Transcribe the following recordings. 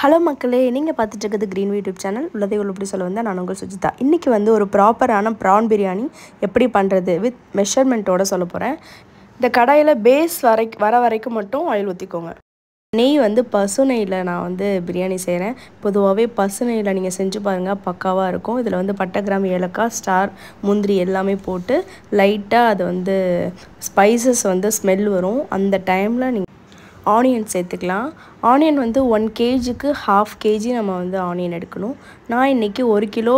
Hello மக்களே, நீங்கள் பார்த்துட்டு இருக்கிறது க்ரீன் யூடியூப் சேனல். உள்ளதை எப்படி சொல்ல வந்தால் நான் உங்கள் சுஜிதா. இன்றைக்கி வந்து ஒரு ப்ராப்பரான ப்ரான் பிரியாணி எப்படி பண்ணுறது வித் மெஷர்மெண்ட்டோடு சொல்ல போகிறேன். இந்த கடாயில் பேஸ் வர வரைக்கும் மட்டும் ஆயில் ஊற்றிக்கோங்க. நெய் வந்து பசு நெய்யில் நான் வந்து பிரியாணி செய்கிறேன். பொதுவாகவே பசு நெய்யில் நீங்கள் செஞ்சு பாருங்கள், பக்காவாக இருக்கும். இதில் வந்து பட்டை, கிராம்பு, ஏலக்காய், ஸ்டார், முந்திரி எல்லாமே போட்டு லைட்டாக அது வந்து ஸ்பைசஸ் வந்து ஸ்மெல் வரும். அந்த டைமில் நீங்கள் ஆனியன் சேர்த்துக்கலாம். ஆனியன் வந்து 1 kgக்கு 1/2 kg நம்ம வந்து ஆனியன் எடுக்கணும். நான் இன்றைக்கி 1 கிலோ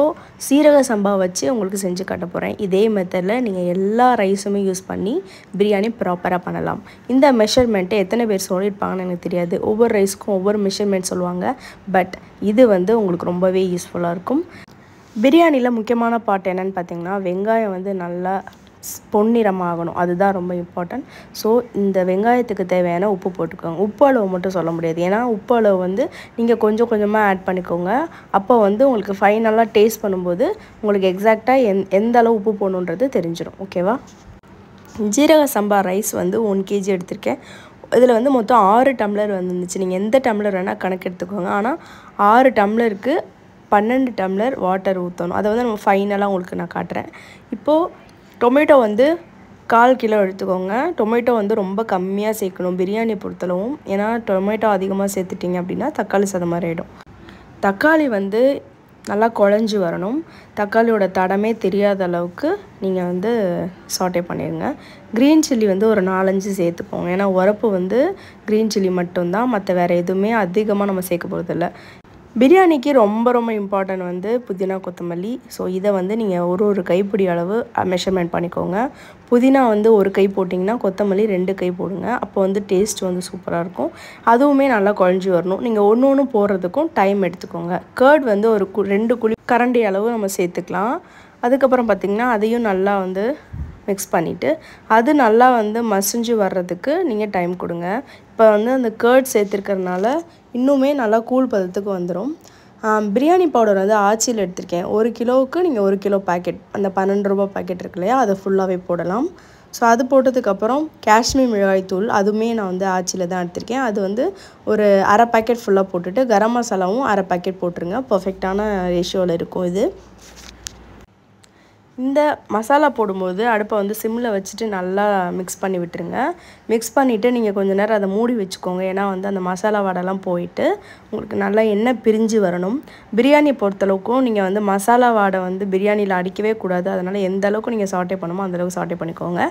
சீரக சம்பா வச்சு உங்களுக்கு செஞ்சு காட்ட போகிறேன். இதே மெத்தடில் நீங்கள் எல்லா ரைஸுமே யூஸ் பண்ணி பிரியாணி ப்ராப்பராக பண்ணலாம். இந்த மெஷர்மெண்ட்டை எத்தனை பேர் சொல்லியிருப்பாங்கன்னு எனக்கு தெரியாது. ஒவ்வொரு ரைஸ்க்கும் ஒவ்வொரு மெஷர்மெண்ட் சொல்லுவாங்க. பட் இது வந்து உங்களுக்கு ரொம்பவே யூஸ்ஃபுல்லாக இருக்கும். பிரியாணியில் முக்கியமான பார்ட் என்னென்னு பார்த்தீங்கன்னா, வெங்காயம் வந்து நல்லா பொன்னிறமாகணும். அதுதான் ரொம்ப இம்பார்ட்டன்ட். ஸோ இந்த வெங்காயத்துக்கு தேவையான உப்பு போட்டுக்கோங்க. உப்பு அளவு மட்டும் சொல்ல முடியாது, ஏன்னா உப்பு அளவு வந்து நீங்கள் கொஞ்சம் கொஞ்சமாக ஆட் பண்ணிக்கோங்க. அப்போ வந்து உங்களுக்கு ஃபைனலாக டேஸ்ட் பண்ணும்போது உங்களுக்கு எக்ஸாக்டாக எந்த அளவு உப்பு போடணுன்றது தெரிஞ்சிடும். ஓகேவா? ஜீரக சம்பா ரைஸ் வந்து 1 kg எடுத்திருக்கேன். இதில் வந்து மொத்தம் 6 டம்ளர் வந்துருந்துச்சு. நீங்கள் எந்த டம்ளர் வேணால் கணக்கு எடுத்துக்கோங்க. ஆனால் 6 டம்ளருக்கு 12 டம்ளர் வாட்டர் ஊற்றணும். அதை வந்து நம்ம ஃபைனலாக உங்களுக்கு நான் காட்டுறேன். இப்போது டொமேட்டோ வந்து 1/4 கிலோ எடுத்துக்கோங்க. டொமேட்டோ வந்து ரொம்ப கம்மியாக சேர்க்கணும் பிரியாணி பொறுத்தளவும். ஏன்னா டொமேட்டோ அதிகமாக சேர்த்துட்டிங்க அப்படின்னா தக்காளி சாதம் மாதிரி ஆகிடும். தக்காளி வந்து நல்லா குழஞ்சி வரணும். தக்காளியோட தடமே தெரியாத அளவுக்கு நீங்கள் வந்து சாட்டே பண்ணிடுங்க. க்ரீன் சில்லி வந்து ஒரு 4-5 சேர்த்துக்கோங்க. ஏன்னா உரப்பு வந்து க்ரீன் சில்லி மட்டும்தான், மற்ற வேறு எதுவுமே அதிகமாக நம்ம சேர்க்க போகிறதில்ல. பிரியாணிக்கு ரொம்ப ரொம்ப இம்பார்ட்டன்ட் வந்து புதினா, கொத்தமல்லி. ஸோ இதை வந்து நீங்கள் ஒரு கைப்பிடி அளவு மெஷர்மெண்ட் பண்ணிக்கோங்க. புதினா வந்து 1 கை போட்டிங்கன்னா கொத்தமல்லி 2 கை போடுங்க. அப்போ வந்து டேஸ்ட் வந்து சூப்பராக இருக்கும். அதுவுமே நல்லா குழஞ்சி வரணும். நீங்கள் ஒன்று போடுறதுக்கும் டைம் எடுத்துக்கோங்க. கர்ட் வந்து ஒரு 2 குழி கரண்டி அளவு நம்ம சேர்த்துக்கலாம். அதுக்கப்புறம் பார்த்திங்கன்னா அதையும் நல்லா வந்து மிக்ஸ் பண்ணிவிட்டு அது நல்லா வந்து மசிஞ்சு வர்றதுக்கு நீங்கள் டைம் கொடுங்க. இப்போ வந்து அந்த கர்ட் சேர்த்துருக்கறனால இன்னுமே நல்லா கூழ் பதத்துக்கு வந்துடும். பிரியாணி பவுடர் வந்து ஆச்சியில் எடுத்திருக்கேன். 1 கிலோவுக்கு நீங்கள் 1 கிலோ பேக்கெட், அந்த 12 ரூபா பேக்கெட் இருக்கு இல்லையா, அதை ஃபுல்லாகவே போடலாம். ஸோ அது போட்டதுக்கப்புறம் காஷ்மீர் மிளகாய் தூள், அதுவுமே நான் வந்து ஆச்சியில் தான் எடுத்திருக்கேன். அது வந்து ஒரு அரை பேக்கெட் ஃபுல்லாக போட்டுட்டு கரம் மசாலாவும் அரை பேக்கெட் போட்டுருங்க. பர்ஃபெக்டான ரேஷியோவில் இருக்கும் இது. இந்த மசாலா போடும்போது அடுப்பை வந்து சிம்மில் வச்சுட்டு நல்லா மிக்ஸ் பண்ணி விட்டுருங்க. மிக்ஸ் பண்ணிவிட்டு நீங்கள் கொஞ்சம் நேரம் அதை மூடி வச்சுக்கோங்க. ஏன்னா வந்து அந்த மசாலா வாடெல்லாம் போயிட்டு உங்களுக்கு நல்லா எண்ணெய் பிரிஞ்சு வரணும். பிரியாணி பொறுத்தளவுக்கும் நீங்கள் வந்து மசாலா வாடை வந்து பிரியாணியில் அடிக்கவே கூடாது. அதனால் எந்த அளவுக்கு நீங்கள் சாட்டே பண்ணுமோ அந்தளவுக்கு சாட்டே பண்ணிக்கோங்க.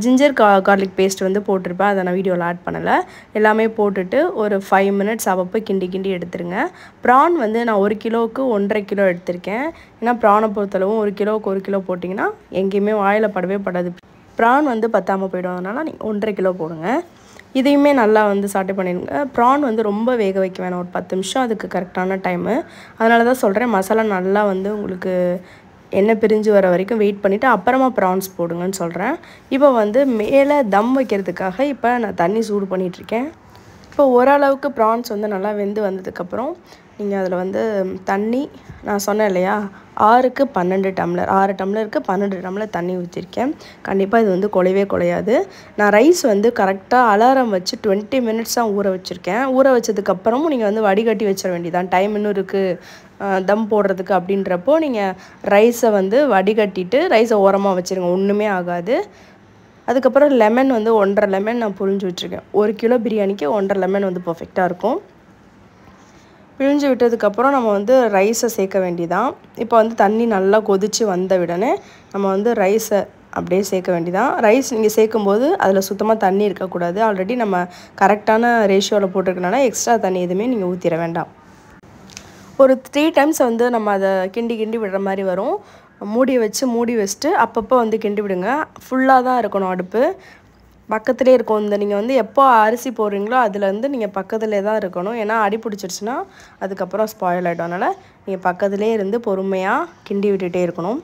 ஜிஞ்சர் கார்லிக் பேஸ்ட் வந்து போட்டிருப்பேன், அதை நான் வீடியோவில் ஆட் பண்ணலை. எல்லாமே போட்டுட்டு ஒரு 5 மினிட்ஸ் அப்பப்போ கிண்டி எடுத்துருங்க. ப்ரான் வந்து நான் 1 கிலோவுக்கு 1.5 கிலோ எடுத்திருக்கேன். ஏன்னா ப்ரானை பொறுத்தளவும் 1 கிலோவுக்கு 1 கிலோ போட்டிங்கன்னா எங்கேயுமே வாயில் படவே படாது. ப்ரான் வந்து பத்தாமல் போய்டும். அதனால் நீங்கள் 1.5 கிலோ போடுங்க. இதையுமே நல்லா வந்து சாட்டே பண்ணிடுங்க. ப்ரான் வந்து ரொம்ப வேக வைக்க வேணாம், ஒரு 10 நிமிஷம் அதுக்கு கரெக்டான டைமு. அதனால தான் சொல்கிறேன், மசாலா நல்லா வந்து உங்களுக்கு எண்ணெய் பிரிஞ்சு வர வரைக்கும் வெயிட் பண்ணிவிட்டு அப்புறமா ப்ரான்ஸ் போடுங்கன்னு சொல்கிறேன். இப்போ வந்து மேலே தம் வைக்கிறதுக்காக இப்போ நான் தண்ணி சூடு பண்ணிகிட்ருக்கேன். இப்போ ஓரளவுக்கு ப்ரான்ஸ் வந்து நல்லா வெந்து வந்ததுக்கப்புறம் நீங்கள் அதில் வந்து தண்ணி, நான் சொன்னேன் இல்லையா, 6க்கு 12 டம்ளர், 6 டம்ளருக்கு 12 டம்ளர் தண்ணி ஊற்றிருக்கேன். கண்டிப்பாக இது வந்து குழையாது. நான் ரைஸ் வந்து கரெக்டாக அலாரம் வச்சு 20 மினிட்ஸ் தான் ஊற வச்சுருக்கேன். ஊற வச்சதுக்கப்புறமும் நீங்கள் வந்து வடிகட்டி வச்சிட வேண்டியதான். டைம் இன்னும் இருக்குது தம் போடுறதுக்கு அப்படின்றப்போ நீங்கள் ரைஸை வந்து வடிகட்டிட்டு ரைஸை ஓரமாக வச்சுருங்க, ஒன்றுமே ஆகாது. அதுக்கப்புறம் லெமன் வந்து 1.5 லெமன் நான் புழிஞ்சு விட்டுருக்கேன். 1 கிலோ பிரியாணிக்கு 1.5 லெமன் வந்து பர்ஃபெக்டாக இருக்கும். பிழிஞ்சு விட்டதுக்கப்புறம் நம்ம வந்து ரைஸை சேர்க்க வேண்டியதான். இப்போ வந்து தண்ணி நல்லா கொதித்து வந்த உடனே நம்ம வந்து ரைஸை அப்படியே சேர்க்க வேண்டியதான். ரைஸ் நீங்கள் சேர்க்கும்போது அதில் சுத்தமாக தண்ணி இருக்கக்கூடாது. ஆல்ரெடி நம்ம கரெக்டான ரேஷியோவில் போட்டிருக்கனால எக்ஸ்ட்ரா தண்ணி எதுவுமே நீங்கள் ஊற்றிட வேண்டாம். ஒரு 3 டைம்ஸ் வந்து நம்ம அதை கிண்டி விடுற மாதிரி வரும். மூடி வச்சுட்டு அப்பப்போ வந்து கிண்டி விடுங்க. ஃபுல்லாக தான் இருக்கணும் அடுப்பு, பக்கத்துலேயே இருக்கும். இந்த நீங்கள் வந்து எப்போ அரிசி போடுறீங்களோ அதுலேருந்து நீங்கள் பக்கத்துலேயே தான் இருக்கணும். ஏன்னா அடி பிடிச்சிருச்சுன்னா அதுக்கப்புறம் ஸ்பாயில் ஆகிடும். அதனால் நீங்கள் பக்கத்துலேயே இருந்து பொறுமையாக கிண்டி விட்டுகிட்டே இருக்கணும்.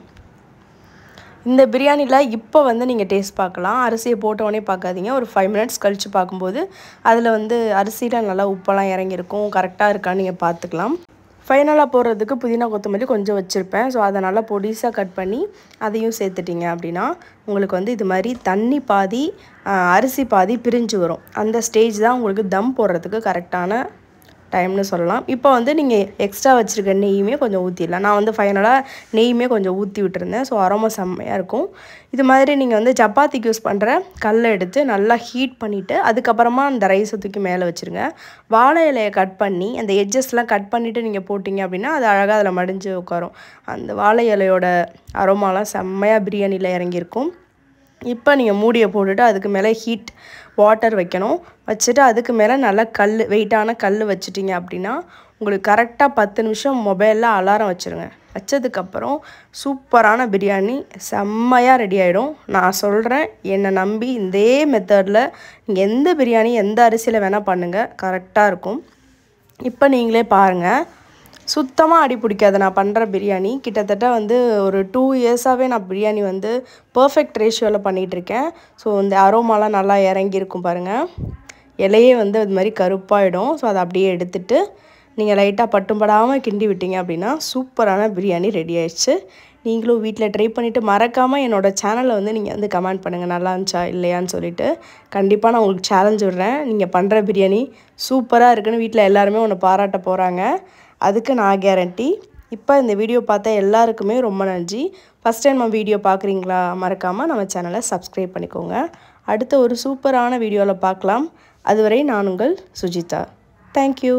இந்த பிரியாணியில் இப்போ வந்து நீங்கள் டேஸ்ட் பார்க்கலாம். அரிசியை போட்டோடனே பார்க்காதீங்க. ஒரு 5 மினிட்ஸ் கழித்து பார்க்கும்போது அதில் வந்து அரிசியில் நல்லா உப்பெல்லாம் இறங்கியிருக்கும். கரெக்டாக இருக்கான்னு நீங்கள் பார்த்துக்கலாம். ஃபைனலாக போடுறதுக்கு புதினா, கொத்தமல்லி கொஞ்சம் வச்சுருப்பேன். ஸோ அதை நல்லா பொடிசாக கட் பண்ணி அதையும் சேர்த்துட்டிங்க அப்படின்னா உங்களுக்கு வந்து இது மாதிரி தண்ணி பாதி அரிசி பாதி பிரிஞ்சு வரும். அந்த ஸ்டேஜ் தான் உங்களுக்கு தம் போடுறதுக்கு கரெக்டான டைம்னு சொல்லலாம். இப்போ வந்து நீங்கள் எக்ஸ்ட்ரா வச்சுருக்க நெய்யுமே கொஞ்சம் ஊற்றிடலாம். நான் வந்து ஃபைனலாக நெய்யுமே கொஞ்சம் ஊற்றி விட்டுருந்தேன். ஸோ அரோமா செம்மையாக இருக்கும். இது மாதிரி நீங்கள் வந்து சப்பாத்திக்கு யூஸ் பண்ணுற கல்லை எடுத்து நல்லா ஹீட் பண்ணிவிட்டு அதுக்கப்புறமா அந்த ரைஸை தூக்கி மேலே வச்சுருங்க. வாழை இலையை கட் பண்ணி அந்த எட்ஜஸ்லாம் கட் பண்ணிவிட்டு நீங்கள் போட்டிங்க அப்படின்னா அது அழகாக அதில் மடிஞ்சு உட்காரும். அந்த வாழை இலையோட அரோமாலாம் செம்மையாக பிரியாணியில் இறங்கியிருக்கும். இப்போ நீங்கள் மூடியை போட்டுட்டு அதுக்கு மேலே ஹீட் வாட்டர் வைக்கணும். வச்சுட்டு அதுக்கு மேலே நல்லா வெயிட்டான கல் வச்சிட்டிங்க அப்படின்னா உங்களுக்கு கரெக்டாக 10 நிமிஷம் மொபைலில் அலாரம் வச்சுருங்க. வச்சதுக்கப்புறம் சூப்பரான பிரியாணி செம்மையாக ரெடி ஆகிடும். நான் சொல்கிறேன், என்னை நம்பி இதே மெத்தடில் நீங்கள் எந்த பிரியாணி எந்த அரிசியில் வேணால் பண்ணுங்கள், கரெக்டாக இருக்கும். இப்போ நீங்களே பாருங்கள், சுத்தமாக அடி பிடிக்காது. நான் பண்ணுற பிரியாணி கிட்டத்தட்ட வந்து ஒரு 2 இயர்ஸாகவே நான் பிரியாணி வந்து பர்ஃபெக்ட் ரேஷியோவில் பண்ணிகிட்ருக்கேன். ஸோ இந்த அரோமாலாம் நல்லா இறங்கியிருக்கும் பாருங்கள். இலையே வந்து இது மாதிரி கருப்பாயிடும். ஸோ அதை அப்படியே எடுத்துட்டு நீங்கள் லைட்டாக பட்டும்படாமல் கிண்டி விட்டீங்க அப்படின்னா சூப்பரான பிரியாணி ரெடி ஆயிடுச்சு. நீங்களும் வீட்டில் ட்ரை பண்ணிவிட்டு மறக்காமல் என்னோடய சேனலில் வந்து நீங்கள் வந்து கமெண்ட் பண்ணுங்கள், நல்லா இருந்துச்சா இல்லையான்னு சொல்லிவிட்டு. கண்டிப்பாக நான் உங்களுக்கு சேலஞ்ச் விடுறேன். நீங்கள் பண்ணுற பிரியாணி சூப்பராக இருக்குன்னு வீட்டில் எல்லாருமே ஒன்று பாராட்ட போகிறாங்க. அதுக்கு நான் கேரண்டி. இப்போ இந்த வீடியோ பார்த்த எல்லாருக்குமே ரொம்ப நன்றி. ஃபஸ்ட் டைம் நம்ம வீடியோ பார்க்குறீங்களா, மறக்காமல் நம்ம சேனலை சப்ஸ்கிரைப் பண்ணிக்கோங்க. அடுத்த ஒரு சூப்பரான வீடியோவில் பார்க்கலாம். அதுவரை நான் உங்கள் சுஜிதா. தேங்க்யூ.